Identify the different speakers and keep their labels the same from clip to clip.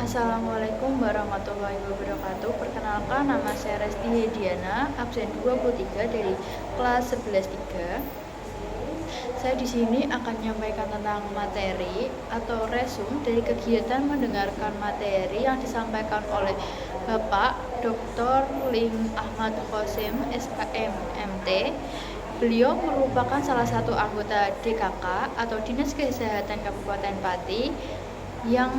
Speaker 1: Assalamualaikum warahmatullahi wabarakatuh. Perkenalkan, nama saya Resti Hediana, absen 23 dari kelas 11-3. Saya di sini akan menyampaikan tentang materi atau resume dari kegiatan mendengarkan materi yang disampaikan oleh Bapak Dr. Lim Ahmad Khosim, SKM MT. Beliau merupakan salah satu anggota DKK atau Dinas Kesehatan Kabupaten Pati yang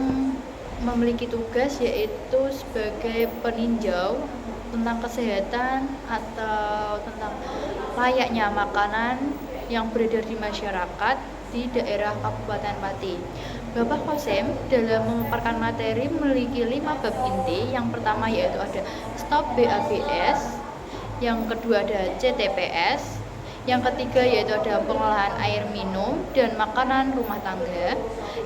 Speaker 1: memiliki tugas yaitu sebagai peninjau tentang kesehatan atau tentang layaknya makanan yang beredar di masyarakat di daerah Kabupaten Pati. Bapak Khosim dalam memaparkan materi memiliki 5 bab inti. Yang pertama yaitu ada stop BABS, yang kedua ada CTPS, yang ketiga yaitu ada pengolahan air minum dan makanan rumah tangga.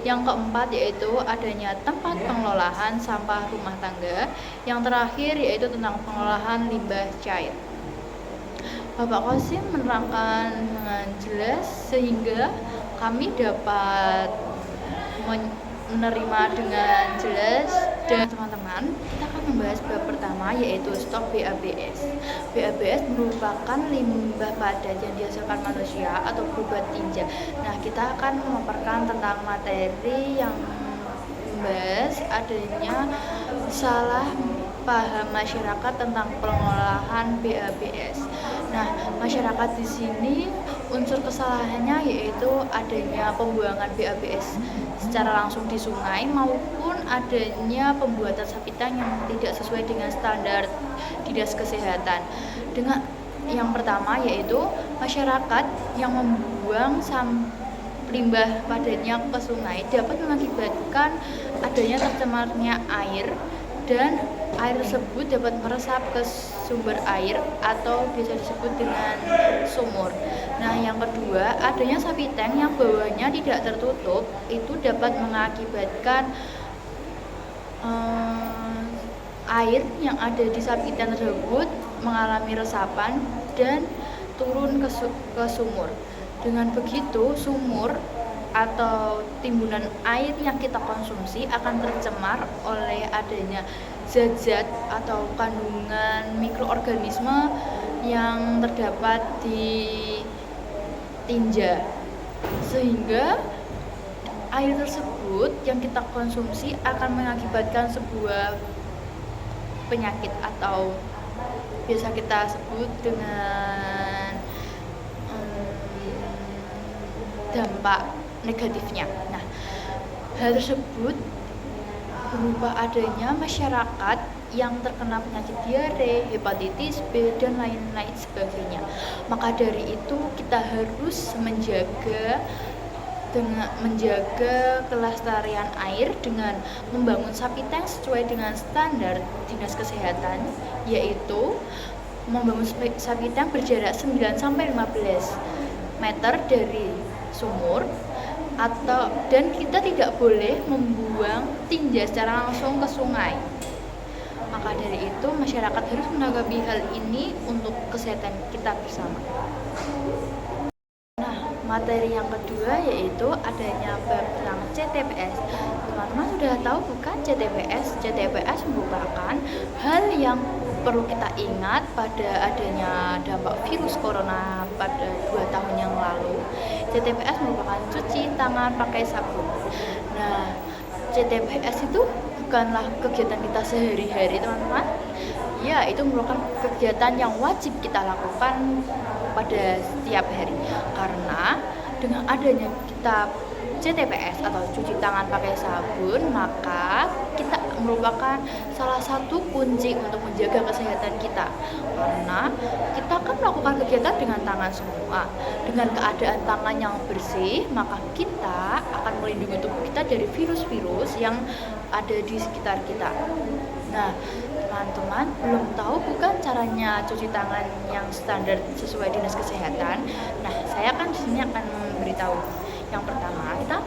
Speaker 1: Yang keempat yaitu adanya tempat pengelolaan sampah rumah tangga. Yang terakhir yaitu tentang pengolahan limbah cair. Bapak Khosim menerangkan dengan jelas sehingga kami dapat menerima dengan jelas. Dan teman-teman, kita akan membahas bab pertama yaitu stop BABS. BABS merupakan limbah padat yang dihasilkan manusia atau berupa tinja. Nah, kita akan memaparkan tentang materi yang membahas adanya salah paham masyarakat tentang pengolahan BABS. Nah, masyarakat di sini unsur kesalahannya yaitu adanya pembuangan BABS secara langsung di sungai maupun adanya pembuatan sapitan yang tidak sesuai dengan standar Dinas Kesehatan. Dengan yang pertama yaitu masyarakat yang membuang limbah padatnya ke sungai dapat mengakibatkan adanya tercemarnya air, dan air tersebut dapat meresap ke sumber air atau bisa disebut dengan sumur. Nah, yang kedua, adanya sapi tank yang bawahnya tidak tertutup itu dapat mengakibatkan air yang ada di sapi tank tersebut mengalami resapan dan turun ke sumur. Dengan begitu, sumur atau timbunan air yang kita konsumsi akan tercemar oleh adanya zat-zat atau kandungan mikroorganisme yang terdapat di tinja, sehingga air tersebut yang kita konsumsi akan mengakibatkan sebuah penyakit atau biasa kita sebut dengan dampak negatifnya. Nah, hal tersebut berupa adanya masyarakat yang terkena penyakit diare, hepatitis B, dan lain-lain sebagainya. Maka dari itu kita harus menjaga kelestarian air dengan membangun sapi tank sesuai dengan standar Dinas Kesehatan, yaitu membangun sapi tank berjarak 9-15 meter dari sumur, dan kita tidak boleh membuang tinja secara langsung ke sungai. Maka dari itu masyarakat harus menanggapi hal ini untuk kesehatan kita bersama. Nah, materi yang kedua yaitu adanya bab tentang CTPS. Teman-teman sudah tahu bukan CTPS? CTPS merupakan hal yang perlu kita ingat pada adanya dampak virus corona pada 2 tahun yang lalu. CTPS merupakan cuci tangan pakai sabun. Nah, CTPS itu bukanlah kegiatan kita sehari-hari, teman-teman. Ya, itu merupakan kegiatan yang wajib kita lakukan pada setiap hari. Karena dengan adanya kita CTPS atau cuci tangan pakai sabun, maka kita merupakan salah satu kunci untuk menjaga kesehatan kita. Karena kita akan melakukan kegiatan dengan tangan semua. Dengan keadaan tangan yang bersih, maka kita akan melindungi tubuh kita dari virus-virus yang ada di sekitar kita. Nah, teman-teman belum tahu bukan caranya cuci tangan yang standar sesuai Dinas Kesehatan? Nah, saya kan di sini akan memberitahu. Yang pertama, kita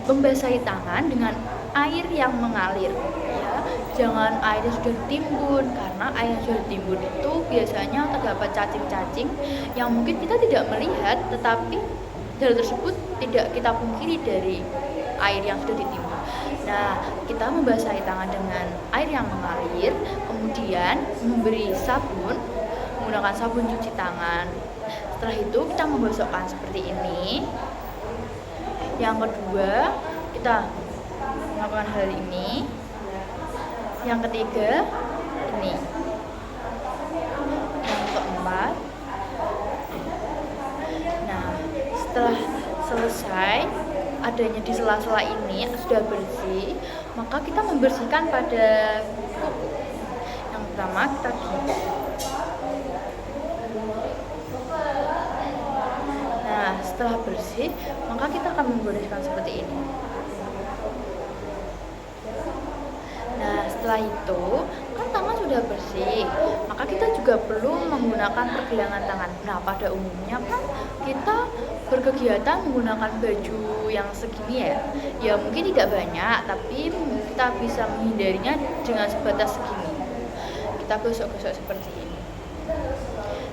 Speaker 1: membasahi tangan dengan air yang mengalir, ya. Jangan air yang sudah ditimbun, karena air yang sudah ditimbun itu biasanya terdapat cacing-cacing yang mungkin kita tidak melihat, tetapi hal tersebut tidak kita pungkiri dari air yang sudah ditimbun. Nah, kita membasahi tangan dengan air yang mengalir, kemudian memberi sabun, menggunakan sabun cuci tangan. Setelah itu kita menggosokkan seperti ini. Yang kedua, kita melakukan hal ini. Yang ketiga, ini. Yang keempat. Nah, setelah selesai adanya di sela-sela ini sudah bersih, maka kita membersihkan pada kuku. Yang pertama kita gini. Nah, setelah bersih, maka kita akan membersihkan seperti ini. Nah, setelah itu kan tangan sudah bersih, maka kita juga perlu menggunakan pergelangan tangan. Nah, pada umumnya kan kita berkegiatan menggunakan baju yang segini ya mungkin tidak banyak, tapi kita bisa menghindarinya dengan sebatas segini. Kita gosok-gosok seperti ini.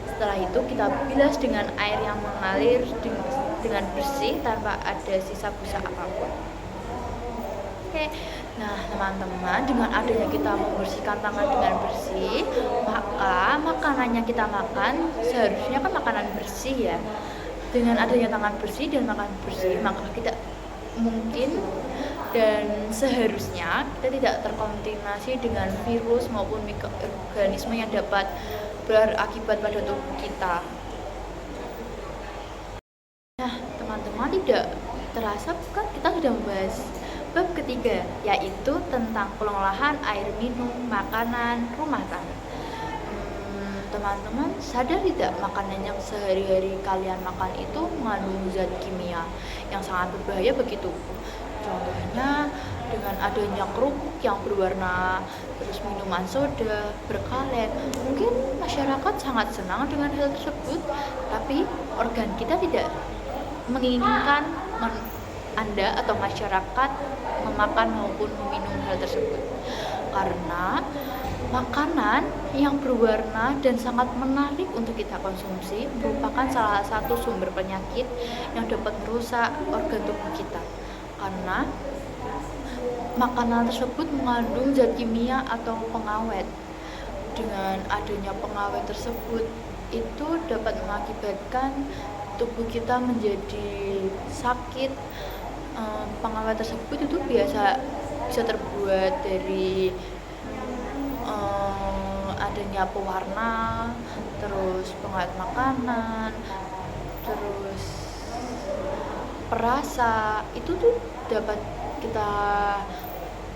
Speaker 1: Setelah itu kita bilas dengan air yang mengalir dengan bersih tanpa ada sisa busa apapun. Oke, nah teman-teman, dengan adanya kita membersihkan tangan dengan bersih, maka makanan yang kita makan seharusnya kan makanan bersih ya. Dengan adanya tangan bersih dan makan bersih, maka kita mungkin dan seharusnya kita tidak terkontaminasi dengan virus maupun mikroorganisme yang dapat berakibat pada tubuh kita. Nah, teman-teman, tidak terasa bukan kita sudah membahas bab ketiga, yaitu tentang pengolahan air minum, makanan, rumah tangga. Teman-teman sadar tidak makanan yang sehari-hari kalian makan itu mengandung zat kimia yang sangat berbahaya begitu? Contohnya dengan adanya kerupuk yang berwarna, terus minuman soda, berkalet. Mungkin masyarakat sangat senang dengan hal tersebut, tapi organ kita tidak menginginkan Anda atau masyarakat memakan maupun meminum hal tersebut, karena makanan yang berwarna dan sangat menarik untuk kita konsumsi merupakan salah satu sumber penyakit yang dapat merusak organ tubuh kita, karena makanan tersebut mengandung zat kimia atau pengawet. Dengan adanya pengawet tersebut itu dapat mengakibatkan tubuh kita menjadi sakit. Pengawet tersebut itu bisa terbuat dari adanya pewarna, terus pengawet makanan, terus perasa. Itu tuh dapat kita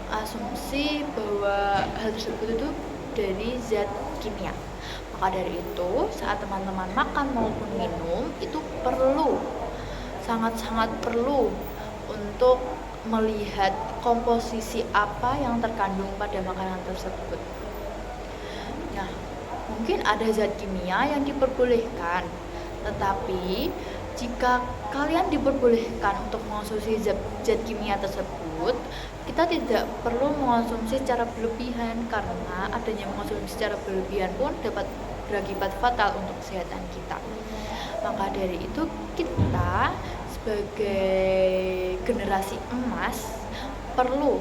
Speaker 1: asumsi bahwa hal tersebut itu dari zat kimia. Maka dari itu, saat teman-teman makan maupun minum itu sangat-sangat perlu untuk melihat komposisi apa yang terkandung pada makanan tersebut. Nah, mungkin ada zat kimia yang diperbolehkan, tetapi jika kalian diperbolehkan untuk mengonsumsi zat kimia tersebut, kita tidak perlu mengonsumsi secara berlebihan, karena adanya mengonsumsi secara berlebihan pun dapat berakibat fatal untuk kesehatan kita. Maka dari itu kita sebagai generasi emas perlu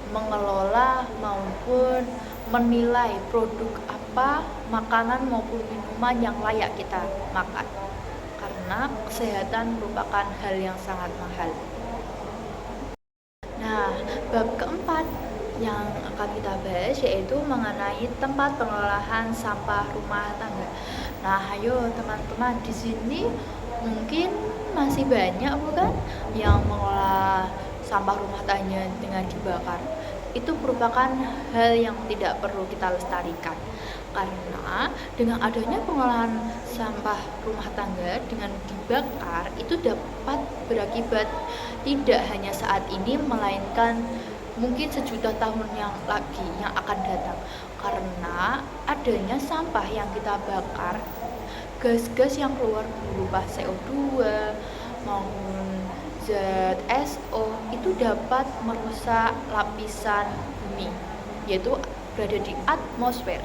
Speaker 1: mengelola maupun menilai produk apa, makanan maupun minuman yang layak kita makan, karena kesehatan merupakan hal yang sangat mahal. Nah, bab keempat yang akan kita bahas yaitu mengenai tempat pengolahan sampah rumah tangga. Nah, ayo teman-teman, di sini mungkin masih banyak bukan yang mengolah sampah rumah tangga dengan dibakar. Itu merupakan hal yang tidak perlu kita lestarikan, karena dengan adanya pengolahan sampah rumah tangga dengan dibakar itu dapat berakibat tidak hanya saat ini, melainkan mungkin sejuta tahun yang akan datang, karena adanya sampah yang kita bakar, gas-gas yang keluar berupa CO2 maupun zat SO itu dapat merusak lapisan bumi, yaitu berada di atmosfer.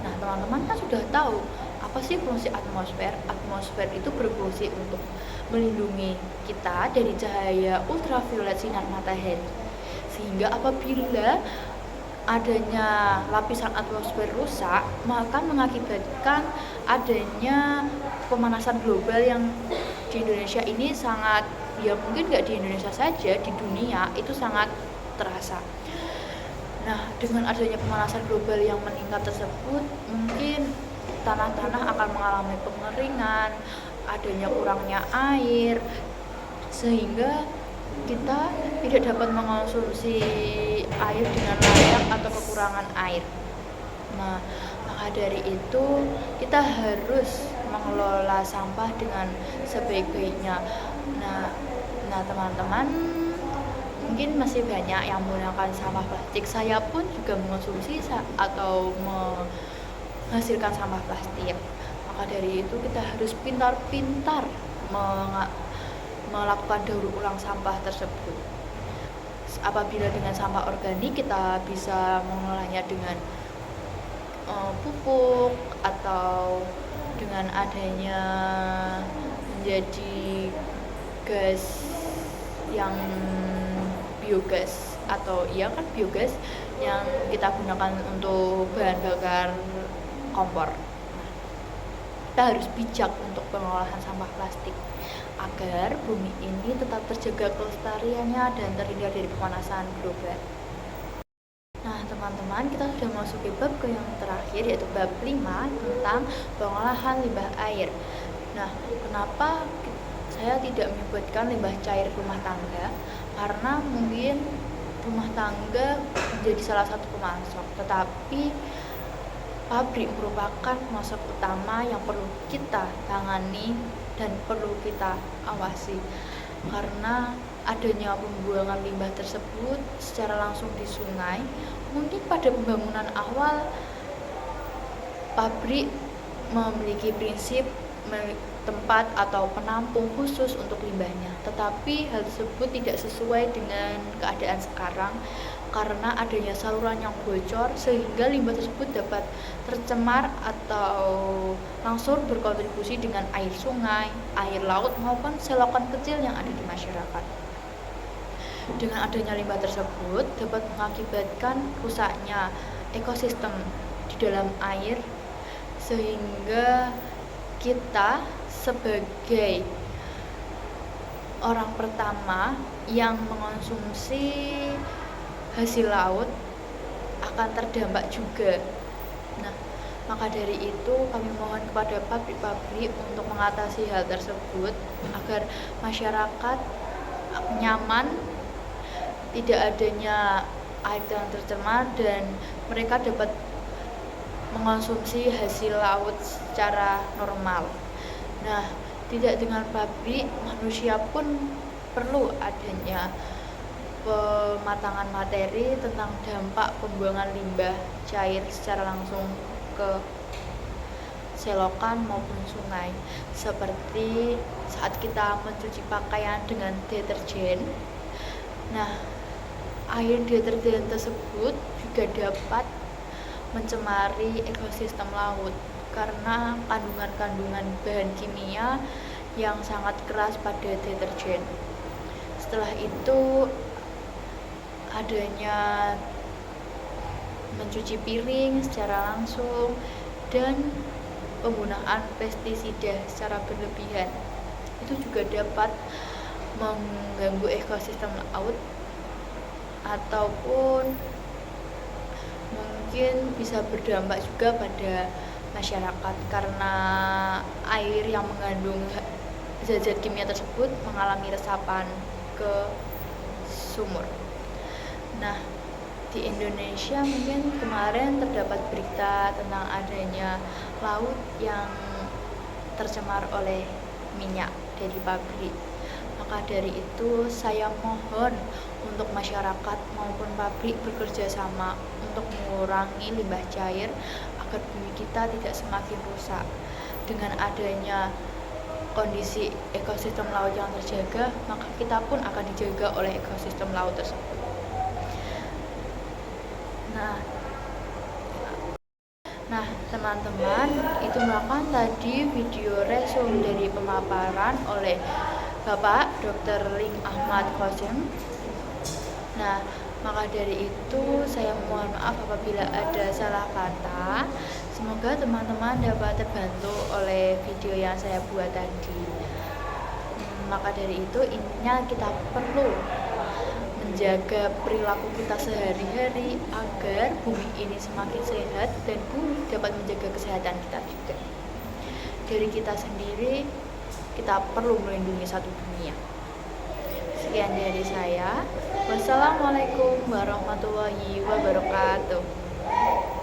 Speaker 1: Nah, teman-teman kan sudah tahu apa sih fungsi atmosfer? Atmosfer itu berfungsi untuk melindungi kita dari cahaya ultraviolet sinar matahari, sehingga apabila adanya lapisan atmosfer rusak, maka mengakibatkan adanya pemanasan global yang di Indonesia ini sangat, ya mungkin nggak di Indonesia saja, di dunia itu sangat terasa. Nah, dengan adanya pemanasan global yang meningkat tersebut, mungkin tanah-tanah akan mengalami pengeringan, adanya kurangnya air, sehingga kita tidak dapat mengonsumsi air dengan layak atau kekurangan air. Nah, maka dari itu kita harus mengelola sampah dengan sebaik-baiknya. Nah, teman-teman, mungkin masih banyak yang menggunakan sampah plastik. Saya pun juga mengonsumsi atau menghasilkan sampah plastik. Maka dari itu kita harus pintar-pintar melakukan daur ulang sampah tersebut. Apabila dengan sampah organik, kita bisa mengolahnya dengan pupuk atau dengan adanya menjadi gas yang biogas, atau iya kan biogas yang kita gunakan untuk bahan bakar kompor. Kita harus bijak untuk pengolahan sampah plastik agar bumi ini tetap terjaga kelestariannya dan terhindar dari pemanasan global. Nah, teman-teman, kita sudah memasuki bab yang terakhir, yaitu bab 5 tentang pengolahan limbah air. Nah, kenapa saya tidak menyebutkan limbah cair rumah tangga? Karena mungkin rumah tangga menjadi salah satu pemasok, tetapi pabrik merupakan pemasok utama yang perlu kita tangani dan perlu kita awasi, karena adanya pembuangan limbah tersebut secara langsung di sungai. Mungkin pada pembangunan awal pabrik memiliki prinsip tempat atau penampung khusus untuk limbahnya, tetapi hal tersebut tidak sesuai dengan keadaan sekarang karena adanya saluran yang bocor, sehingga limbah tersebut dapat tercemar atau langsung berkontribusi dengan air sungai, air laut maupun selokan kecil yang ada di masyarakat. Dengan adanya limbah tersebut dapat mengakibatkan rusaknya ekosistem di dalam air, sehingga kita sebagai orang pertama yang mengonsumsi hasil laut akan terdampak juga. Nah, maka dari itu kami mohon kepada pabrik-pabrik untuk mengatasi hal tersebut agar masyarakat nyaman, tidak adanya air yang tercemar, dan mereka dapat mengonsumsi hasil laut secara normal. Nah, tidak dengan pabrik, manusia pun perlu adanya pematangan materi tentang dampak pembuangan limbah cair secara langsung ke selokan maupun sungai, seperti saat kita mencuci pakaian dengan deterjen. Nah, air deterjen tersebut juga dapat mencemari ekosistem laut karena kandungan-kandungan bahan kimia yang sangat keras pada deterjen. Setelah itu adanya mencuci piring secara langsung dan penggunaan pestisida secara berlebihan itu juga dapat mengganggu ekosistem laut, ataupun mungkin bisa berdampak juga pada masyarakat karena air yang mengandung zat-zat kimia tersebut mengalami resapan ke sumur. Nah, di Indonesia mungkin kemarin terdapat berita tentang adanya laut yang tercemar oleh minyak dari pabrik. Maka dari itu saya mohon untuk masyarakat maupun pabrik bekerja sama untuk mengurangi limbah cair agar bumi kita tidak semakin rusak. Dengan adanya kondisi ekosistem laut yang terjaga, maka kita pun akan dijaga oleh ekosistem laut tersebut. Nah, teman-teman, itu merupakan tadi video resume dari pemaparan oleh Bapak Dr. Ling Ahmad Qasim. Nah, Maka dari itu, saya mohon maaf apabila ada salah kata. Semoga teman-teman dapat terbantu oleh video yang saya buat tadi. Maka dari itu, intinya kita perlu menjaga perilaku kita sehari-hari agar bumi ini semakin sehat dan bumi dapat menjaga kesehatan kita juga. Dari kita sendiri, kita perlu melindungi satu dunia. Sekian dari saya. Wassalamualaikum warahmatullahi wabarakatuh.